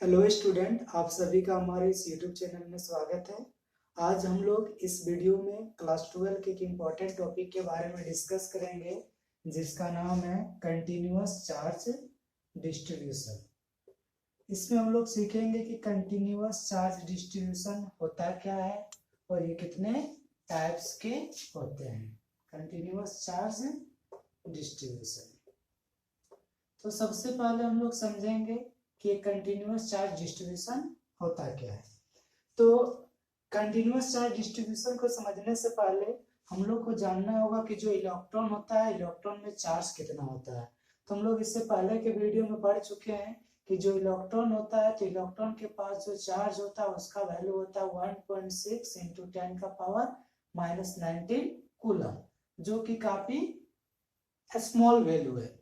Hello student, आप सभी का हमारे इस यूट्यूब चैनल में स्वागत है। आज हम लोग इस वीडियो में क्लास 12 के एक इम्पॉर्टेंट टॉपिक के बारे में डिस्कस करेंगे, जिसका नाम है कंटिन्यूअस चार्ज डिस्ट्रीब्यूशन। इसमें हम लोग सीखेंगे कि कंटिन्यूअस चार्ज डिस्ट्रीब्यूशन होता क्या है और ये कितने टाइप्स के होते हैं। कंटिन्यूअस चार्ज डिस्ट्रीब्यूशन, तो सबसे पहले हम लोग समझेंगे कि कंटिन्यूअस चार्ज डिस्ट्रीब्यूशन होता क्या है। तो कंटिन्यूअस चार्ज डिस्ट्रीब्यूशन को समझने से पहले हम लोग को जानना होगा कि जो इलेक्ट्रॉन होता है, इलेक्ट्रॉन में चार्ज कितना होता है। तो हम लोग इससे पहले के वीडियो में पढ़ चुके हैं कि जो इलेक्ट्रॉन होता है, तो इलेक्ट्रॉन के पास जो चार्ज होता है उसका वैल्यू होता है 1.6 × 10⁻⁻19 कूलम, जो कि काफी स्मॉल वैल्यू है।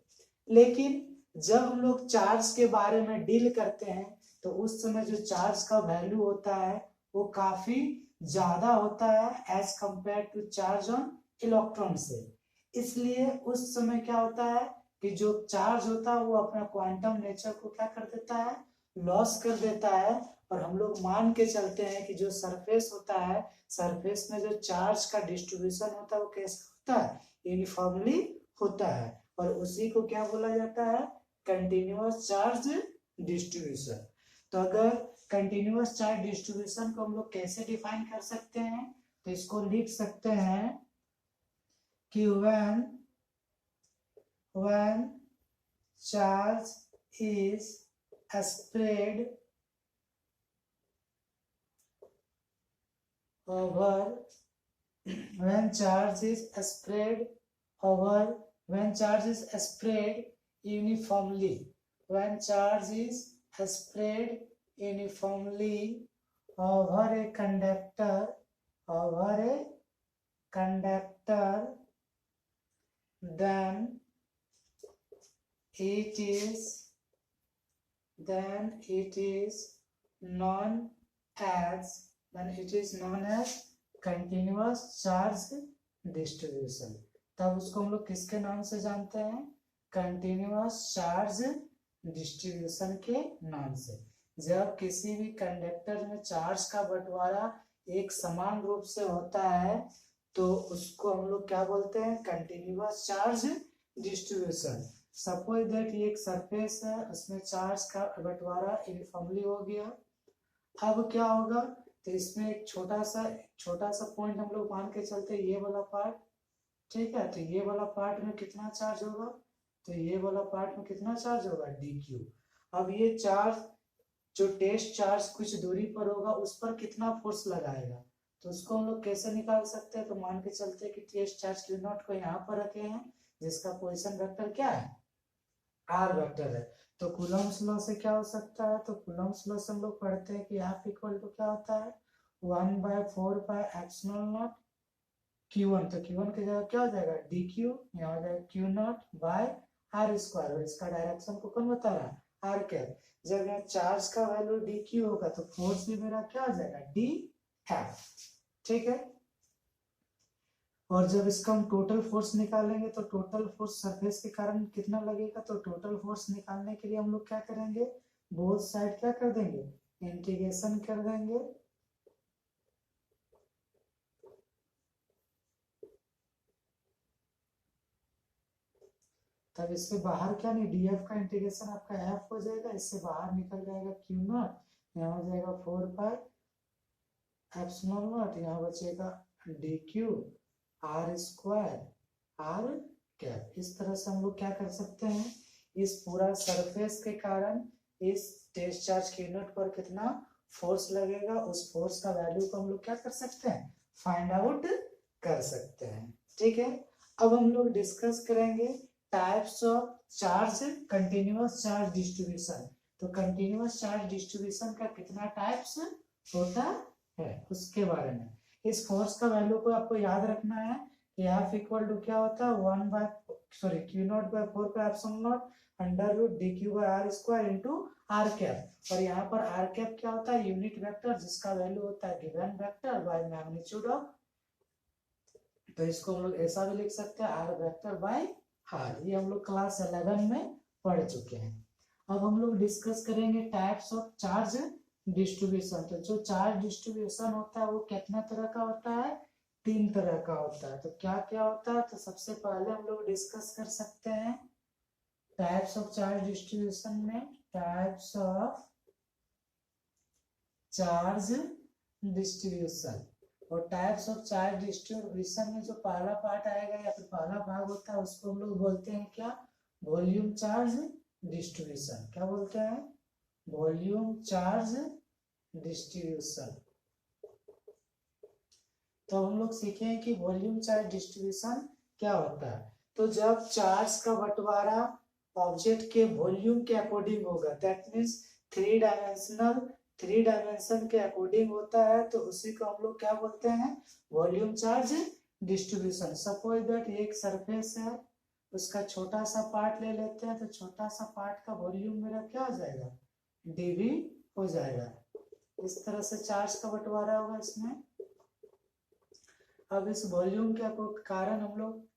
लेकिन जब हम लोग चार्ज के बारे में डील करते हैं तो उस समय जो चार्ज का वैल्यू होता है वो काफी ज्यादा होता है as compare to charge on electron से। इसलिए उस समय क्या होता है कि जो चार्ज होता है वो अपना क्वांटम नेचर को क्या कर देता है, लॉस कर देता है। और हम लोग मान के चलते हैं कि जो सरफेस होता है, सरफेस में जो चार्ज का डिस्ट्रीब्यूशन होता है वो कैसे होता है, यूनिफॉर्मली होता है। और उसी को क्या बोला जाता है, कंटिन्यूअस चार्ज डिस्ट्रीब्यूशन। तो अगर कंटिन्यूअस चार्ज डिस्ट्रीब्यूशन को हम लोग कैसे डिफाइन कर सकते हैं, तो इसको लिख सकते हैं कि when charge is spread over when charge is spread uniformly over a conductor then it is known as continuous charge distribution. तब उसको हम लोग किसके नाम से जानते हैं, कंटिन्यूअस चार्ज डिस्ट्रीब्यूशन के नाम से। जब किसी भी कंडक्टर में चार्ज का बंटवारा एक समान रूप से होता है तो उसको हम लोग क्या बोलते हैं, continuous charge distribution. Suppose that ये एक सरफेस है, उसमें चार्ज का बंटवारा यूनिफॉर्मली हो गया। अब क्या होगा, तो इसमें एक छोटा सा पॉइंट हम लोग मान के चलते हैं, ये वाला पार्ट, ठीक है। तो ये वाला पार्ट में कितना चार्ज होगा, तो ये वाला पार्ट में कितना चार्ज होगा, dq। अब ये चार्ज जो टेस्ट चार्ज कुछ दूरी पर होगा उस पर कितना फोर्स लगाएगा, तो उसको हम लोग कैसे निकाल सकते हैं। तो मान के चलते हैं कि टेस्ट चार्ज Q नॉट को यहाँ पर रखे हैं, जिसका पोजीशन वेक्टर क्या है, r वेक्टर है। तो कूलम्ब्स लॉ से क्या हो सकता है, तो कूलम्ब्स लॉ से हम लोग पढ़ते हैं कि F इक्वल टू क्या होता है, 1/4πε0 Q1। तो Q1 की जगह क्या हो जाएगा, dq, यहाँ हो जाएगा Q naught by r square, और इसका डायरेक्शन को कौन बता रहा है, r कैप। जब यहाँ चार्ज का वैल्यू dq होगा तो फोर्स भी मेरा क्या हो जाएगा, dF, ठीक है। और जब इसका हम टोटल फोर्स निकालेंगे तो टोटल फोर्स सरफेस के कारण कितना लगेगा, तो टोटल फोर्स निकालने के लिए हम लोग क्या करेंगे, बोथ साइड क्या कर देंगे, इंटीग्रेशन कर देंगे। तब इससे बाहर क्या नहीं, df का इंटीग्रेशन आपका f हो जाएगा, इससे बाहर निकल जाएगा Q नॉट, यहाँ हो जाएगा 4πε0, यहाँ बचेगा dq r square r cap. इस तरह से हम लोग क्या कर सकते हैं, इस पूरा सरफेस के कारण इस टेस्ट चार्ज Q नॉट पर कितना फोर्स लगेगा, उस फोर्स का वैल्यू को हम लोग क्या कर सकते हैं, फाइंड आउट कर सकते हैं, ठीक है। अब हम लोग डिस्कस करेंगे types of charge continuous charge distribution. तो कंटिन्यूअस चार्ज डिस्ट्रीब्यूशन का कितना टाइप्स होता है उसके बारे में। इस फोर्स का वैल्यू को आपको याद रखना है कि F इक्वल टू क्या होता है, Q naught by 4πε0 under root dq by r square into r cap. और यहाँ पर r कैप क्या होता है, यूनिट वेक्टर, जिसका वैल्यू होता है given vector by magnitude of. तो इसको हम लोग ऐसा भी लिख सकते हैं, r वेक्टर बाय r। ये हम लोग क्लास 11 में पढ़ चुके हैं। अब हम लोग डिस्कस करेंगे टाइप्स ऑफ चार्ज डिस्ट्रीब्यूशन। तो जो चार्ज डिस्ट्रीब्यूशन होता है वो कितना तरह का होता है, 3 तरह का होता है। तो क्या क्या होता है, तो सबसे पहले हम लोग डिस्कस कर सकते हैं टाइप्स ऑफ चार्ज डिस्ट्रीब्यूशन में, टाइप्स ऑफ चार्ज डिस्ट्रीब्यूशन। और टाइप्स ऑफ चार्ज डिस्ट्रीब्यूशन में जो पहला पार्ट आएगा या फिर पहला भाग होता है उसको हम लोग बोलते हैं क्या, वॉल्यूम चार्ज डिस्ट्रीब्यूशन। क्या बोलते हैं, वॉल्यूम चार्ज डिस्ट्रीब्यूशन। तो हम लोग सीखेंगे कि वॉल्यूम चार्ज डिस्ट्रीब्यूशन क्या होता है। तो जब चार्ज का बंटवारा ऑब्जेक्ट के वॉल्यूम के अकॉर्डिंग होगा, दैट मीन्स थ्री डायमेंशन के अकॉर्डिंग होता है, तो उसी को हम लोग क्या बोलते हैं, volume charge distribution. Suppose that एक सरफेस है, उसका छोटा सा पार्ट ले लेते हैं, तो छोटा सा पार्ट का वॉल्यूम मेरा क्या हो जाएगा, dv हो जाएगा। इस तरह से चार्ज का बंटवारा होगा इसमें। अब इस वॉल्यूम के कारण हम लोग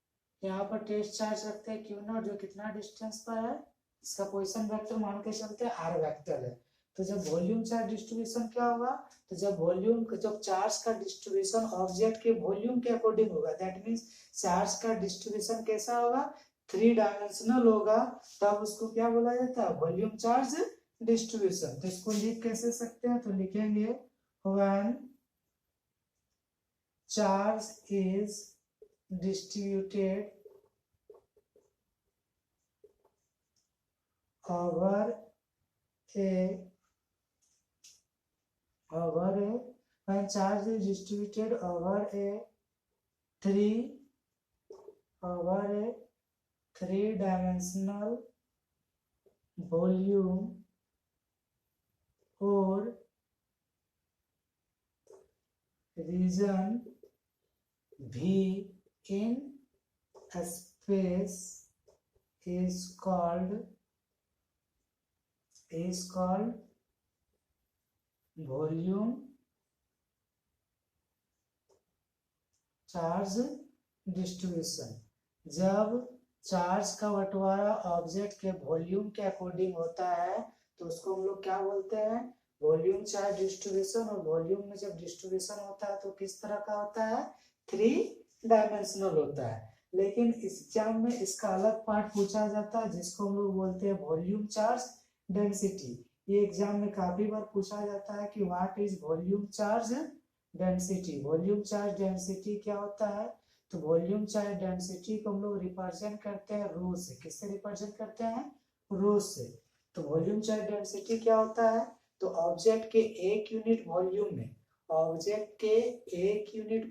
यहाँ पर टेस्ट चार्ज रखते हैं क्यू नॉट, जो कितना डिस्टेंस पर है, इसका पोजीशन वेक्टर मान के चलते हैं आर वेक्टर है। तो जब वॉल्यूम चार्ज डिस्ट्रीब्यूशन क्या होगा, तो जब चार्ज का डिस्ट्रीब्यूशन ऑब्जेक्ट के वॉल्यूम के अकॉर्डिंग होगा, दैट मीन्स चार्ज का डिस्ट्रीब्यूशन कैसा होगा, 3 डायमेंशनल होगा, तब उसको क्या बोला जाता है, वॉल्यूम चार्ज डिस्ट्रीब्यूशन। तो इसको लिख कैसे सकते हैं, तो लिखेंगे when charge is distributed over when charge is distributed over a three-dimensional volume or region V in a space is called volume charge distribution. जब चार्ज का बंटवारा ऑब्जेक्ट के वॉल्यूम के अकॉर्डिंग होता है तो उसको हम लोग क्या बोलते हैं, वॉल्यूम चार्ज डिस्ट्रीब्यूशन। और वॉल्यूम में जब डिस्ट्रीब्यूशन होता है तो किस तरह का होता है, 3 डायमेंशनल होता है। लेकिन इस एग्जाम में इसका अलग पार्ट पूछा जाता है जिसको हम लोग बोलते हैं वॉल्यूम चार्ज डेंसिटी। ये एग्जाम में काफी बार पूछा जाता है कि what is volume charge density. Volume charge density क्या होता है, तो वॉल्यूम चार्ज डेंसिटी को हम लोग रिप्रेजेंट करते हैं रो से। किससे रिप्रेजेंट करते हैं, रो से। तो वॉल्यूम चार्ज डेंसिटी क्या होता है, तो ऑब्जेक्ट के एक यूनिट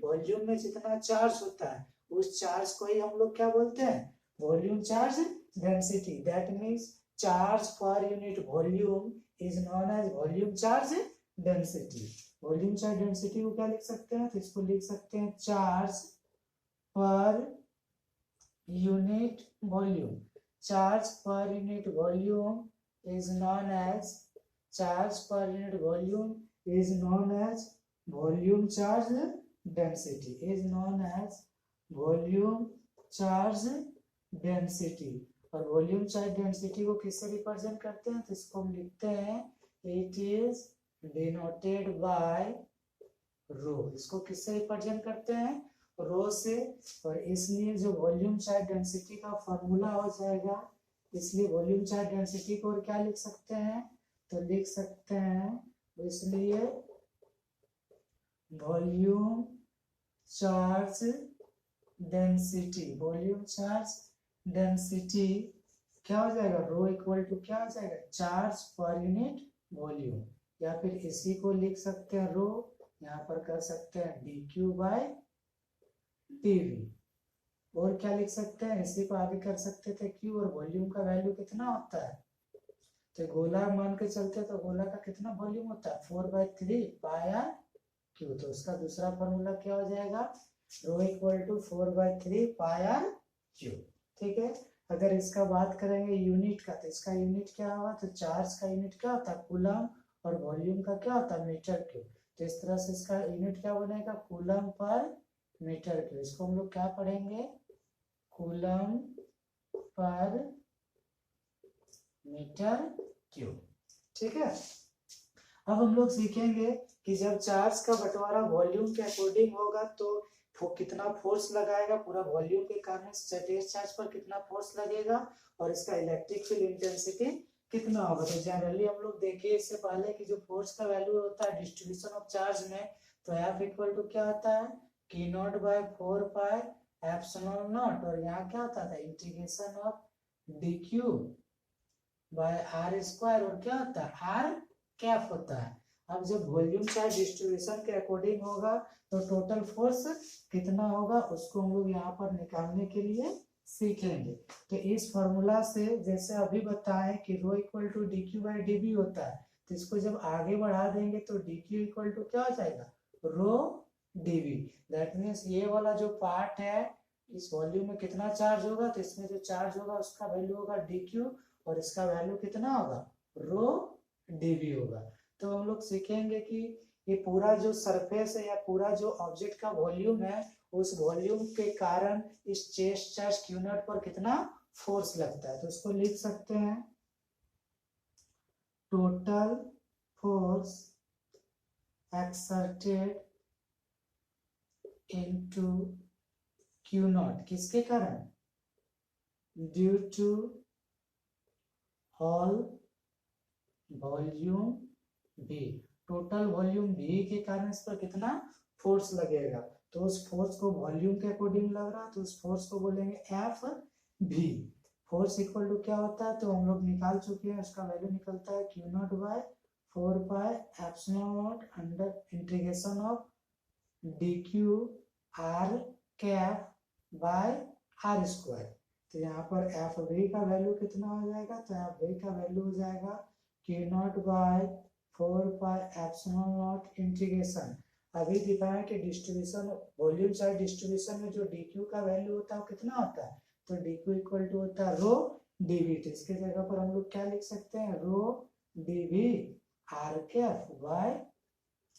वॉल्यूम में जितना चार्ज होता है उस चार्ज को ही हम लोग क्या बोलते हैं, volume charge density. That means charge per unit volume is known as volume charge density. Volume charge density को क्या लिख सकते हैं, तो इसको लिख सकते हैं charge per unit volume. Charge per unit volume is known as volume charge density, और वॉल्यूम चार्ज डेंसिटी को किससे रिप्रेजेंट करते हैं, तो इसको हम लिखते हैं इट इज डिनोटेड बाय रो। इसको किससे रिप्रेजेंट करते हैं, रो से। और इसलिए जो वॉल्यूम चार्ज डेंसिटी का फॉर्मूला हो जाएगा, इसलिए वॉल्यूम चार्ज डेंसिटी को और क्या लिख सकते हैं, तो लिख सकते हैं इसलिए वॉल्यूम चार्ज डेंसिटी क्या हो जाएगा, रो इक्वल टू क्या हो जाएगा, चार्ज पर यूनिट वॉल्यूम। या फिर इसी को लिख सकते हैं रो, यहाँ पर कर सकते हैं dq बाय dv। और क्या लिख सकते हैं, इसी को आगे कर सकते थे q, और वॉल्यूम का वैल्यू कितना होता है, तो गोला मान के चलते तो गोला का कितना वॉल्यूम होता है, 4/3 पाई आर क्यू। तो उसका दूसरा फॉर्मूला क्या हो जाएगा, rho equal to 4/3 pi R Q. ठीक है। अगर इसका बात करेंगे यूनिट का, तो इसका यूनिट क्या होगा, तो चार्ज का यूनिट क्या होता है, कूलम, और वॉल्यूम का क्या होता है, मीटर क्यूब। तो इस तरह से इसका यूनिट क्या बनेगा, कूलम पर मीटर क्यूब। इसको हम लोग क्या पढ़ेंगे, कूलम पर मीटर क्यू। ठीक है, अब हम लोग सीखेंगे कि जब चार्ज का बंटवारा वॉल्यूम के अकॉर्डिंग होगा तो कितना फोर्स लगाएगा, पूरा वॉल्यूम के कारण टेस्ट चार्ज पर कितना फोर्स लगेगा और इसका इलेक्ट्रिक फील्ड इंटेंसिटी कितना होगा। तो जनरली हम लोग देखिए इससे पहले कि जो फोर्स का वैल्यू होता है डिस्ट्रीब्यूशन ऑफ चार्ज में, तो F इक्वल टू क्या आता है, Q naught by 4 pi epsilon naught, और यहाँ क्या होता था integration of dq by r square, और क्या होता है r कैप होता है। अब जब वॉल्यूम चार्ज डिस्ट्रीब्यूशन के अकॉर्डिंग होगा तो टोटल फोर्स कितना होगा उसको हम लोग यहाँ पर निकालने के लिए सीखेंगे। तो इस फॉर्मूला से जैसे अभी बताएं कि rho equal to D Q by D B होता है, तो इसको जब आगे बढ़ा देंगे तो डी क्यू इक्वल टू क्या हो जाएगा, rho D B. That means ये वाला जो पार्ट है इस वॉल्यूम में कितना चार्ज होगा, तो इसमें जो चार्ज होगा उसका वैल्यू होगा डी क्यू और इसका वैल्यू कितना होगा, रो डी बी होगा। तो हम लोग सीखेंगे कि ये पूरा जो सरफेस है या पूरा जो ऑब्जेक्ट का वॉल्यूम है उस वॉल्यूम के कारण इस चेस्ट चार्ज क्यू नॉट पर कितना फोर्स लगता है। तो इसको लिख सकते हैं total force exerted into Q naught, किसके कारण, due to whole volume B, total volume B के कारण इस पर कितना फोर्स लगेगा। तो उस फोर्स को वॉल्यूम के अकॉर्डिंग लग रहा है तो उस फोर्स को बोलेंगे एफ भी। फोर्स इक्वल टू क्या होता है तो हम लोग निकाल चुके हैं, उसका वैल्यू निकलता है Q naught by 4 pi epsilon naught under integration of D Q R cap by R square. तो यहाँ पर एफ भी का वैल्यू कितना हो जाएगा, तो एफ भी का वैल्यू हो जाएगा Q naught by 4 pi epsilon naught integration. अभी दिखाया कि डिस्ट्रीब्यूशन वॉल्यूम चार्ज डिस्ट्रीब्यूशन में जो डी क्यू का वैल्यू होता है वो कितना होता है, तो डी क्यू इक्वल टू होता है रो डी वी। तो इसके जगह पर हम लोग क्या लिख सकते हैं, rho D V R cap by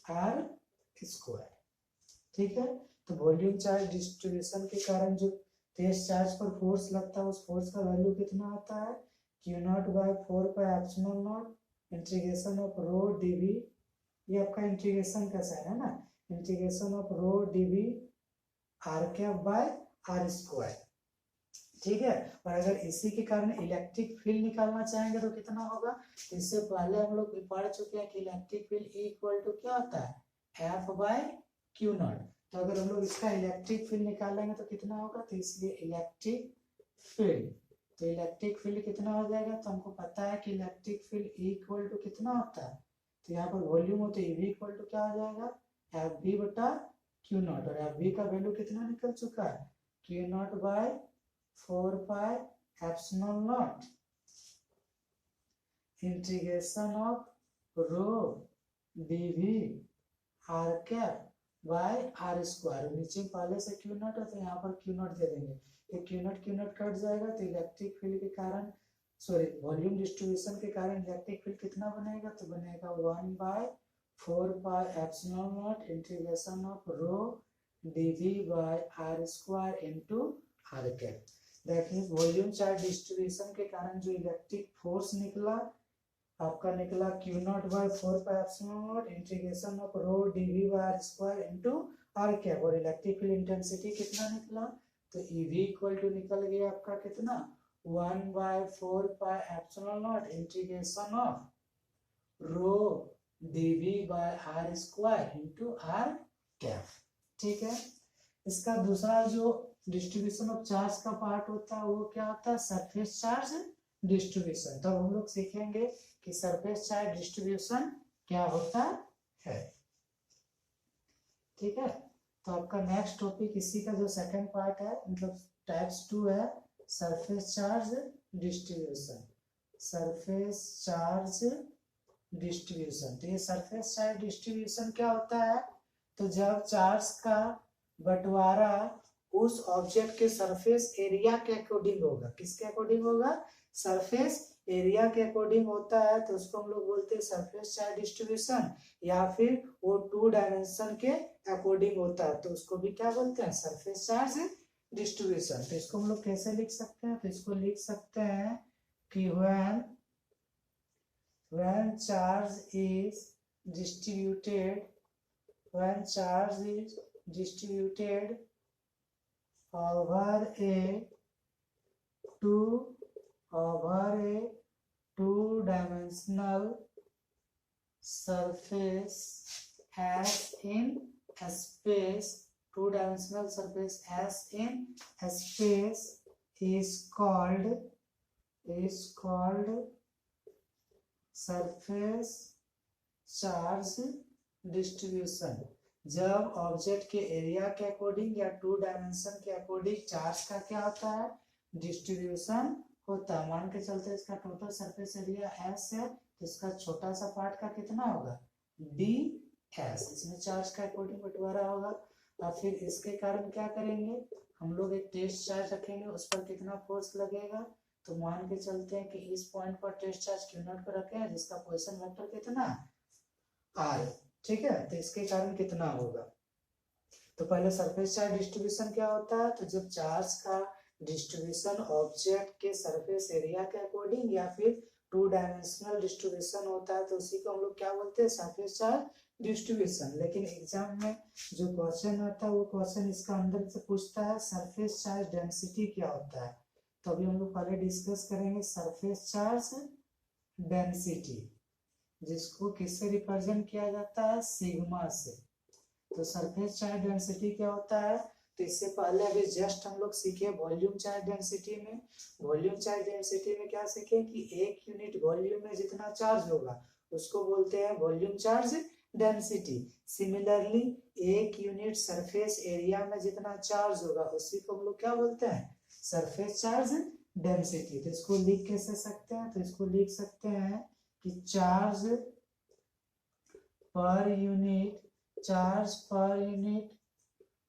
R square. ठीक है, तो वॉल्यूम चार्ज डिस्ट्रीब्यूशन के कारण जो तेज चार्ज पर फोर्स लगता है उस फोर्स का वैल्यू कितना आता है, Q naught by 4 pi epsilon naught integration of rho D V, ये आपका इंटीग्रेशन का साइन है ना, integration of rho D V R cap by R square. ठीक है, और अगर इसी के कारण इलेक्ट्रिक फील्ड निकालना चाहेंगे तो कितना होगा, तो इससे पहले हम लोग पढ़ चुके हैं कि इलेक्ट्रिक फील्ड इक्वल टू क्या होता है एफ बाय क्यू नॉट। तो अगर हम लोग इसका इलेक्ट्रिक फील्ड निकालेंगे तो कितना होगा, तो इसलिए इलेक्ट्रिक फील्ड, तो इलेक्ट्रिक फील्ड कितना हो जाएगा, तो हमको पता है कि इलेक्ट्रिक फील्ड इक्वल टू कितना होता है, तो यहाँ पर वॉल्यूम होता है वी इक्वल टू क्या हो जाएगा एफ बी बटा क्यू नॉट, और एफ बी का वैल्यू कितना निकल चुका है Q naught by 4 pi epsilon naught integration of rho D V R cap by R square. नीचे पहले से क्यू नॉट है तो यहाँ पर क्यू नॉट दे देंगे, ये क्यू नॉट कट जाएगा तो इलेक्ट्रिक फील्ड के कारण सॉरी वॉल्यूम डिस्ट्रीब्यूशन के कारण इलेक्ट्रिक फील्ड कितना बनेगा, तो बनेगा 1 by 4 pi epsilon naught integration of rho D V by R square into R cap. That means volume charge distribution के कारण जो इलेक्ट्रिक फोर्स निकला आपका निकला Q naught by 4 pi epsilon naught integration of rho D V by R square into R cap, और electric field intensity कितना निकला, तो ई वी इक्वल टू निकल गया आपका कितना 1 by 4 pi epsilon naught integration of rho D V by R square into R cap. ठीक है, इसका दूसरा जो डिस्ट्रीब्यूशन ऑफ चार्ज का पार्ट होता है वो क्या होता है, सरफेस चार्ज डिस्ट्रीब्यूशन। तब हम लोग सीखेंगे कि सरफेस चार्ज डिस्ट्रीब्यूशन क्या होता है। ठीक है, तो आपका नेक्स्ट टॉपिक इसी का जो सेकंड पार्ट है मतलब टाइप्स 2 है surface charge distribution. Surface charge distribution, तो ये सरफेस चार्ज डिस्ट्रीब्यूशन क्या होता है, तो जब चार्ज का बंटवारा उस ऑब्जेक्ट के सरफेस एरिया के अकॉर्डिंग होगा, किसके अकॉर्डिंग होगा, सरफेस एरिया के अकॉर्डिंग होता है तो उसको हम लोग बोलते हैं सरफेस चार्ज डिस्ट्रीब्यूशन, या फिर वो 2 डायमेंशन के अकॉर्डिंग होता है तो उसको भी क्या बोलते हैं सरफेस चार्ज डिस्ट्रीब्यूशन। तो इसको हम लोग कैसे लिख सकते हैं, तो इसको लिख सकते हैं कि when when charge is distributed over a two-dimensional surface as in a space, two-dimensional surface as in a space is called surface charge distribution. जब ऑब्जेक्ट के एरिया के अकॉर्डिंग या टू डायमेंशन के अकॉर्डिंग चार्ज का क्या होता है, distribution होता है। मान के चलते इसका टोटल सरफेस एरिया एस है, तो इसका छोटा सा पार्ट का कितना होगा, डी एस, इसमें चार्ज का अकॉर्डिंग बंटवारा होगा। और फिर इसके कारण क्या करेंगे, हम लोग एक टेस्ट चार्ज रखेंगे, उस पर कितना फोर्स लगेगा, तो मान के चलते हैं कि इस पॉइंट पर टेस्ट चार्ज Q0 पर रखे हैं, जिसका पोजीशन वेक्टर कितना R, ठीक है। तो इसके कारण कितना होगा, तो पहले सरफेस चार्ज डिस्ट्रीब्यूशन क्या होता है, तो जब चार्ज का डिस्ट्रीब्यूशन ऑब्जेक्ट के सरफेस एरिया के अकॉर्डिंग या फिर टू डायमेंशनल डिस्ट्रीब्यूशन होता है, तो उसी को हम लोग क्या बोलते हैं, सरफेस चार्ज डिस्ट्रीब्यूशन। लेकिन एग्जाम में जो क्वेश्चन आता है वो क्वेश्चन इसका अंदर से पूछता है सरफेस चार्ज डेंसिटी क्या होता है। तो अभी हम लोग पहले डिस्कस करेंगे सरफेस चार्ज डेंसिटी, जिसको किससे रिप्रेजेंट किया जाता है, सिग्मा से। तो सरफेस चार्ज डेंसिटी क्या होता है, तो इससे पहले अभी जस्ट हम लोग सीखे वॉल्यूम चार्ज डेंसिटी में। वॉल्यूम चार्ज डेंसिटी में क्या सीखे कि एक यूनिट वॉल्यूम में जितना चार्ज होगा उसको बोलते हैं वॉल्यूम चार्ज डेंसिटी। सिमिलरली एक यूनिट सरफेस एरिया में जितना चार्ज होगा उसी को हम लोग क्या बोलते हैं, सरफेस चार्ज डेंसिटी। तो इसको लिख कैसे सकते हैं, तो इसको लिख सकते हैं कि charge per unit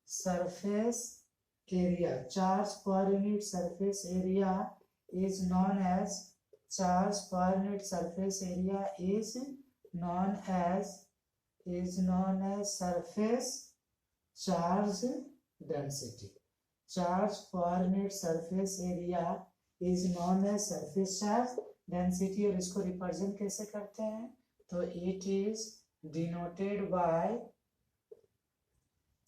surface area, charge per unit surface area is known as surface charge density. Charge per unit surface area is known as surface charge density. और इसको रिप्रेजेंट कैसे करते हैं, तो it is denoted by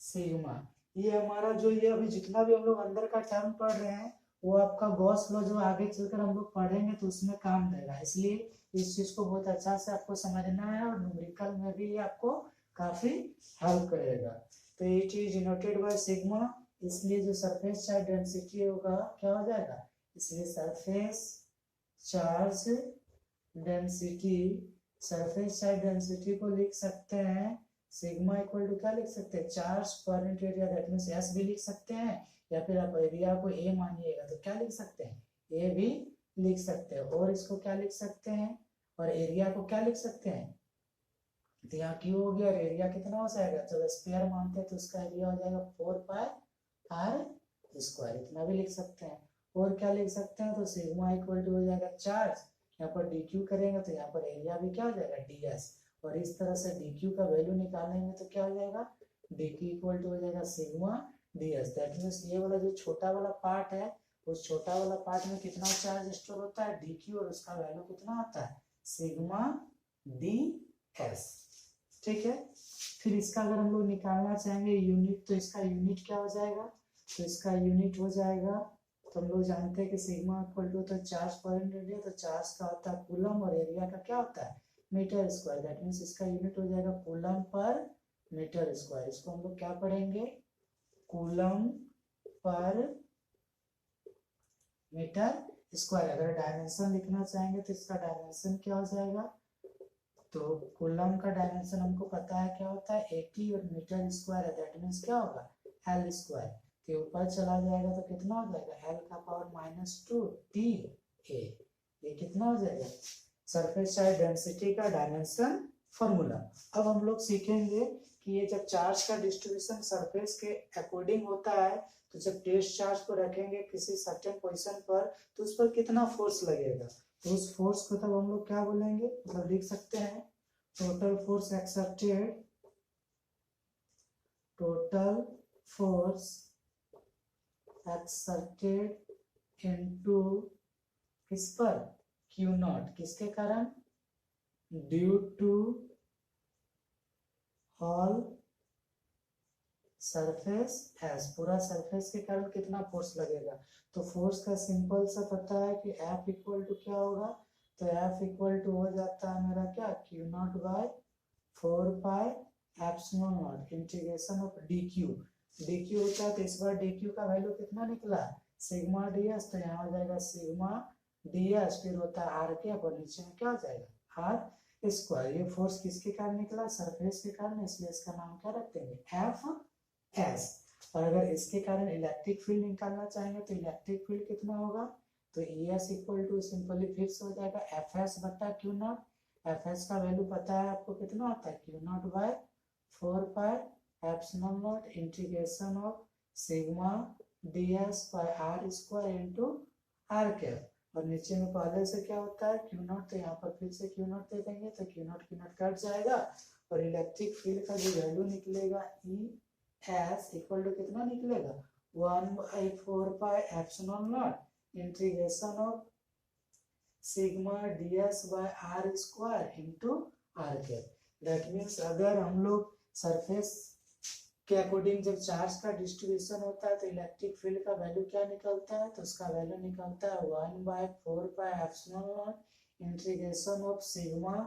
sigma. ये हमारा जो ये अभी जितना भी हम लोग अंदर का टर्म पढ़ रहे हैं वो आपका गॉस लॉ जो आगे चलकर हम लोग पढ़ेंगे तो उसमें काम देगा, इसलिए इस चीज को बहुत अच्छा से आपको समझना है और न्यूमेरिकल में भी ये आपको काफी हेल्प करेगा। तो it is denoted by sigma, इसलिए जो सरफेस चार्ज डेंसिटी होगा क्या हो जाएगा, इसलिए सरफेस चार्ज डेंसिटी को लिख सकते हैं सिग्मा इक्वल टू क्या लिख सकते हैं, charge per unit area, that means S भी लिख सकते हैं, या फिर आप एरिया को ए मानिएगा तो क्या लिख सकते हैं, ए भी लिख सकते हैं। और इसको क्या लिख सकते हैं, और एरिया को क्या लिख सकते हैं, तो यहाँ क्यू हो गया और एरिया कितना हो जाएगा, जब स्क्वायर मानते हैं तो उसका एरिया हो जाएगा 4 पाई आर स्क्वायर, इतना भी लिख सकते हैं। और क्या लिख सकते हैं, तो सिग्मा इक्वल टू हो जाएगा चार्ज, यहाँ पर डी क्यू करेंगे तो यहाँ पर एरिया भी क्या हो जाएगा डी एस, और इस तरह से डी क्यू का वैल्यू निकालेंगे तो क्या हो जाएगा, डी क्यू इक्वल टू हो जाएगा sigma D S. That means ये वाला जो छोटा वाला पार्ट है उस छोटा वाला पार्ट में कितना चार्ज स्टोर होता है, डी क्यू, और उसका वैल्यू कितना आता है, सिग्मा डी एस, ठीक है। फिर इसका अगर हम लोग निकालना चाहेंगे यूनिट, तो इसका यूनिट क्या हो जाएगा, तो इसका यूनिट हो जाएगा, तो हम लोग जानते हैं कि सिग्मा इक्वल टू तो चार्ज पर यूनिट है, तो चार्ज का होता है कूलम और एरिया का क्या होता है मीटर स्क्वायर, दैट मींस इसका यूनिट हो जाएगा कूलम पर मीटर स्क्वायर। इसको हम लोग क्या पढ़ेंगे, कूलम पर मीटर स्क्वायर। अगर डायमेंशन लिखना चाहेंगे तो इसका डायमेंशन क्या हो जाएगा, तो कूलम का डायमेंशन हमको पता है क्या होता है 80 और मीटर स्क्वायर है, दैट मींस क्या होगा एल स्क्वायर। तो ऊपर चला जाएगा तो कितना हो जाएगा एल का पावर -2 टी ए, ये कितना हो जाएगा सरफेस चार्ज डेंसिटी का डायमेंशन फॉर्मूला। अब हम लोग सीखेंगे कि ये जब चार्ज का डिस्ट्रीब्यूशन सरफेस के अकॉर्डिंग होता है, तो जब टेस्ट चार्ज को रखेंगे किसी सर्टेन पोजीशन पर तो उस पर कितना फोर्स लगेगा, तो उस फोर्स को तब हम लोग क्या बोलेंगे, मतलब लिख सकते हैं टोटल फोर्स एक्सर्टेड इनटू किस पर Q0, किसके कारण due to all surface S, पूरा सरफेस के कारण कितना फोर्स लगेगा। तो फोर्स का सिंपल सा पता है कि F इक्वल टू क्या होगा, तो F इक्वल टू हो जाता है मेरा क्या, Q naught by 4 pi epsilon naught integration of D Q. D Q होता है तो इस बार डी क्यू का वैल्यू कितना निकला, सिग्मा डी एस, तो यहाँ हो जाएगा सिग्मा डी एस, फिर होता है आर के, और नीचे में क्या हो जाएगा आर स्क्वायर। ये फोर्स किसके कारण निकला, सरफेस के कारण, इसलिए इसका नाम क्या रख देंगे, एफ एस। और अगर इसके कारण इलेक्ट्रिक फील्ड निकालना चाहेंगे तो इलेक्ट्रिक फील्ड कितना होगा, तो E S equal to simply fix हो जाएगा एफ एस बटा क्यू नॉट। एफ एस का वैल्यू पता है आपको कितना होता है, Q naught by 4 pi epsilon naught integration of sigma D S by R square into R cap. और नीचे में पहले से क्या होता है क्यू नॉट, तो यहाँ पर फिर से क्यू नॉट दे देंगे, तो क्यू नॉट कट जाएगा, और इलेक्ट्रिक फील्ड का जो वैल्यू निकलेगा ई एस इक्वल टू कितना निकलेगा, 1/4 pi epsilon naught integration of sigma ds by R square into R cap. That means अगर हम लोग सरफेस के अकॉर्डिंग जब चार्ज का डिस्ट्रीब्यूशन होता है तो इलेक्ट्रिक फील्ड का वैल्यू क्या निकलता है, तो उसका वैल्यू निकलता है 1/4 pi epsilon naught integration of sigma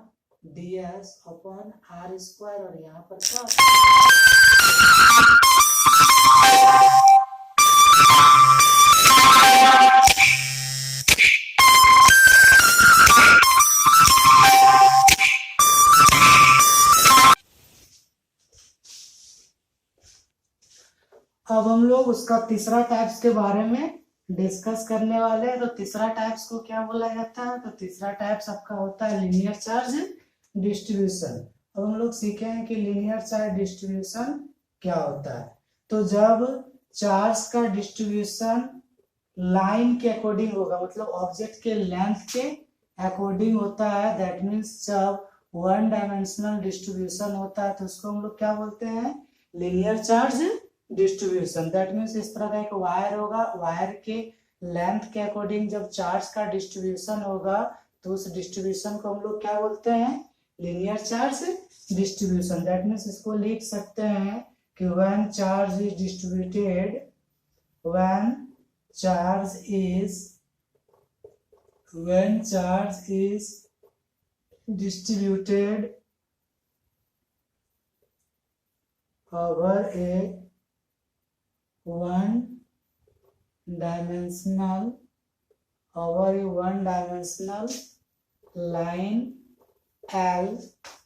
ds upon R square. और यहाँ पर क्या अब हम लोग उसका तीसरा टाइप्स के बारे में डिस्कस करने वाले हैं। तो तीसरा टाइप्स को क्या बोला जाता है, तो तीसरा टाइप्स आपका होता है लीनियर चार्ज डिस्ट्रीब्यूशन। अब हम लोग सीखे हैं कि लीनियर चार्ज डिस्ट्रीब्यूशन क्या होता है। तो जब चार्ज का डिस्ट्रीब्यूशन लाइन के अकॉर्डिंग होगा, मतलब ऑब्जेक्ट के लेंथ के अकॉर्डिंग होता है, दैट मीन्स जब वन डायमेंशनल डिस्ट्रीब्यूशन होता है तो उसको हम लोग क्या बोलते हैं, linear charge distribution. That means इस तरह का एक वायर होगा, वायर के लेंथ के अकॉर्डिंग जब चार्ज का डिस्ट्रीब्यूशन होगा तो उस डिस्ट्रीब्यूशन को हम लोग क्या बोलते हैं, linear charge distribution. That means इसको लिख सकते हैं कि when charge is distributed, when charge is distributed over a one dimensional line L,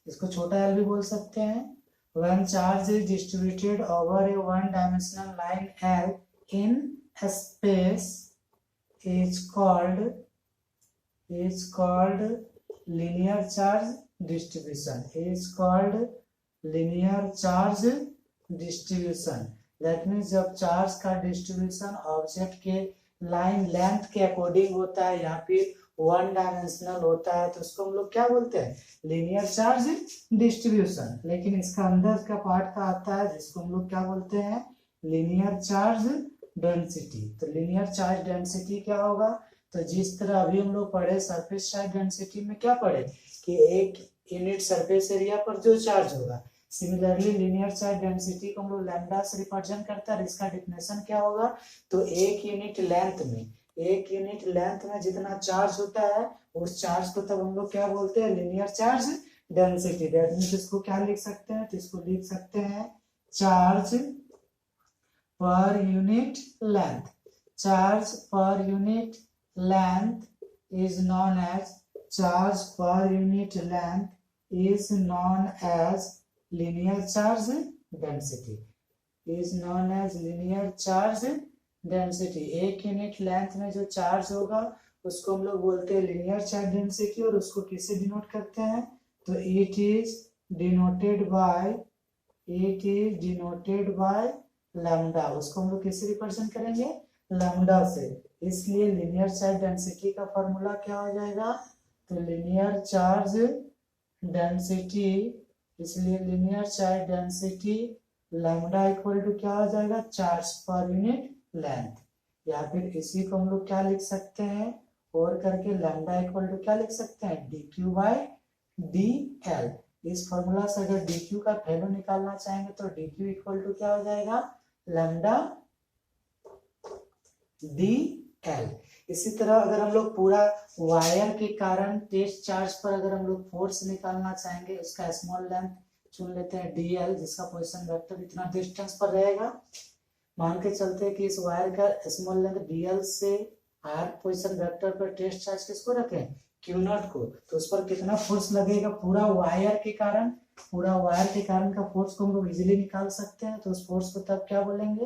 इसको छोटा l भी बोल सकते हैं। when charge is distributed over a one dimensional line L in a space is called linear charge distribution। That means जब charge का distribution object के line length के अकॉर्डिंग होता है या फिर वन डायमेंशनल होता है तो उसको हम लोग क्या बोलते हैं, लीनियर चार्ज डिस्ट्रीब्यूशन। लेकिन इसका अंदर का पार्ट का आता है जिसको हम लोग क्या बोलते हैं, लीनियर चार्ज डेंसिटी। तो लीनियर चार्ज डेंसिटी क्या होगा, तो जिस तरह अभी हम लोग पढ़े सरफेस चार्ज डेंसिटी में क्या पढ़े कि एक यूनिट सरफेस एरिया पर जो चार्ज होगा, सिमिलरली लीनियर चार्ज डेंसिटी को हम लोग लैम्डा से रिप्रेजेंट करता है। इसका डेफिनेशन क्या होगा, तो एक यूनिट लेंथ में जितना चार्ज होता है उस चार्ज को तब हम लोग क्या बोलते हैं, linear charge density. That means इसको क्या लिख सकते हैं, तो इसको लिख सकते हैं charge per unit length. Charge per unit length is known as linear charge density। एक यूनिट लेंथ में जो चार्ज होगा उसको हम लोग बोलते हैं लीनियर चार्ज डेंसिटी। और उसको किससे डिनोट करते हैं, तो it is denoted by lambda. उसको हम लोग किससे रिप्रेजेंट करेंगे, लैम्डा से। इसलिए लीनियर चार्ज डेंसिटी का फॉर्मूला क्या हो जाएगा, तो लीनियर चार्ज डेंसिटी, इसलिए linear charge density lambda equal to क्या हो जाएगा, चार्ज पर यूनिट लेंथ। या फिर इसी को हम लोग क्या लिख सकते हैं, और करके लैम्डा इक्वल टू क्या लिख सकते हैं, D Q by D L. इस फॉर्मूला से अगर डी क्यू का वैल्यू निकालना चाहेंगे तो डी क्यू इक्वल टू क्या हो जाएगा, लैम्डा डी एल। इसी तरह अगर हम लोग पूरा वायर के कारण टेस्ट चार्ज पर अगर हम लोग फोर्स निकालना चाहेंगे, उसका स्मॉल लेंथ चुन लेते हैं डी एल, जिसका पोजीशन वेक्टर इतना डिस्टेंस पर रहेगा। मान के चलते हैं कि इस वायर का स्मॉल लेंथ डी एल से आर पोजीशन वेक्टर पर टेस्ट चार्ज किसको रखें, क्यू नॉट को, तो उस पर कितना फोर्स लगेगा पूरा वायर के कारण, पूरा वायर के कारण का फोर्स को हम लोग इजिली निकाल सकते हैं। तो उस फोर्स को तब क्या बोलेंगे,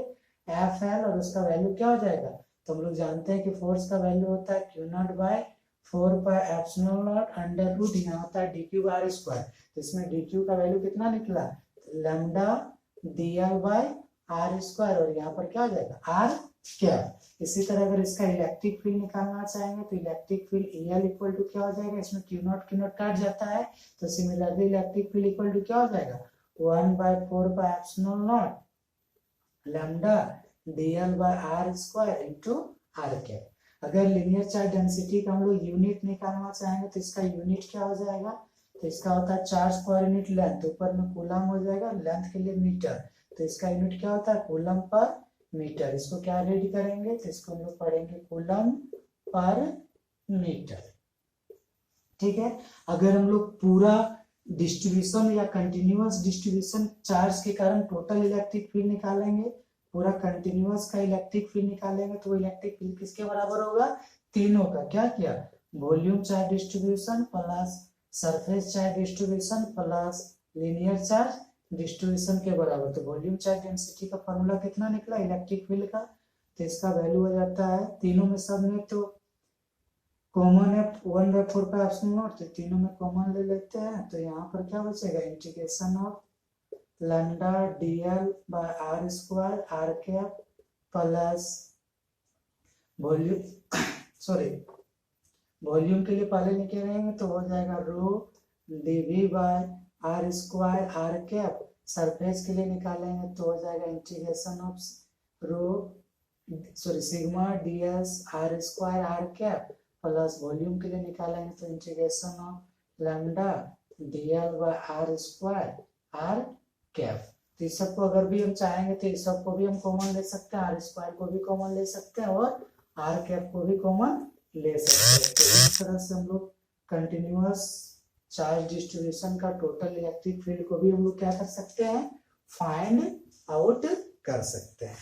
एफ एल, और उसका वैल्यू क्या हो जाएगा, तो हम लोग जानते हैं कि फोर्स का वैल्यू होता है Q naught by 4 pi epsilon naught under root, यहाँ होता है D Q by R square. तो इसमें डी क्यू का वैल्यू कितना निकला, lambda D L by R square, और यहाँ पर क्या हो जाएगा, आर कैप। इसी तरह अगर इसका इलेक्ट्रिक फील्ड निकालना चाहेंगे तो electric field E L equal to क्या हो जाएगा, इसमें क्यू नॉट काट जाता है, तो similarly electric field equal to क्या हो जाएगा, 1/4 pi epsilon naught lambda D L by R square into R cap. अगर लीनियर चार्ज डेंसिटी का हम लोग यूनिट निकालना चाहेंगे तो इसका यूनिट क्या हो जाएगा, तो इसका होता है चार्ज पर यूनिट लेंथ, ऊपर में कूलम हो जाएगा, लेंथ के लिए मीटर, तो इसका यूनिट क्या होता है, कूलम पर मीटर। इसको क्या रेडी करेंगे, तो इसको हम लोग पढ़ेंगे कूलम पर मीटर। ठीक है, अगर हम लोग पूरा डिस्ट्रीब्यूशन या कंटिन्यूअस डिस्ट्रीब्यूशन चार्ज के कारण टोटल इलेक्ट्रिक फील्ड निकालेंगे, पूरा कंटिन्यूअस का इलेक्ट्रिक फील्ड निकालेंगे, तो वो इलेक्ट्रिक फील्ड किसके बराबर होगा, तीनों का। क्या किया, volume charge distribution plus surface charge distribution plus linear charge distribution के बराबर। तो वॉल्यूम चार्ज डेंसिटी का फॉर्मूला कितना निकला इलेक्ट्रिक फील्ड का, तो इसका वैल्यू हो जाता है, तीनों में सब में तो कॉमन है 1/4 पाई एप्सिलॉन नॉट, तो तीनों में कॉमन ले लेते हैं, तो यहाँ पर क्या बचेगा, integration of lambda D L by R square R cap plus volume sorry volume के लिए पहले लिखे रहेंगे तो हो जाएगा rho DV by R square R cap, surface के लिए निकालेंगे तो हो जाएगा integration of rho sigma D S R square R cap plus volume के लिए निकालेंगे तो integration of lambda D L by R square R cap. तो इस सबको अगर भी हम चाहेंगे तो इस सबको भी हम कॉमन ले सकते हैं, आर स्क्वायर को भी कॉमन ले सकते हैं और आर कैप को भी कॉमन ले सकते हैं। तो इस तरह से हम लोग कंटिन्यूअस चार्ज डिस्ट्रीब्यूशन का टोटल इलेक्ट्रिक फील्ड को भी हम लोग क्या कर सकते हैं, फाइंड आउट कर सकते हैं।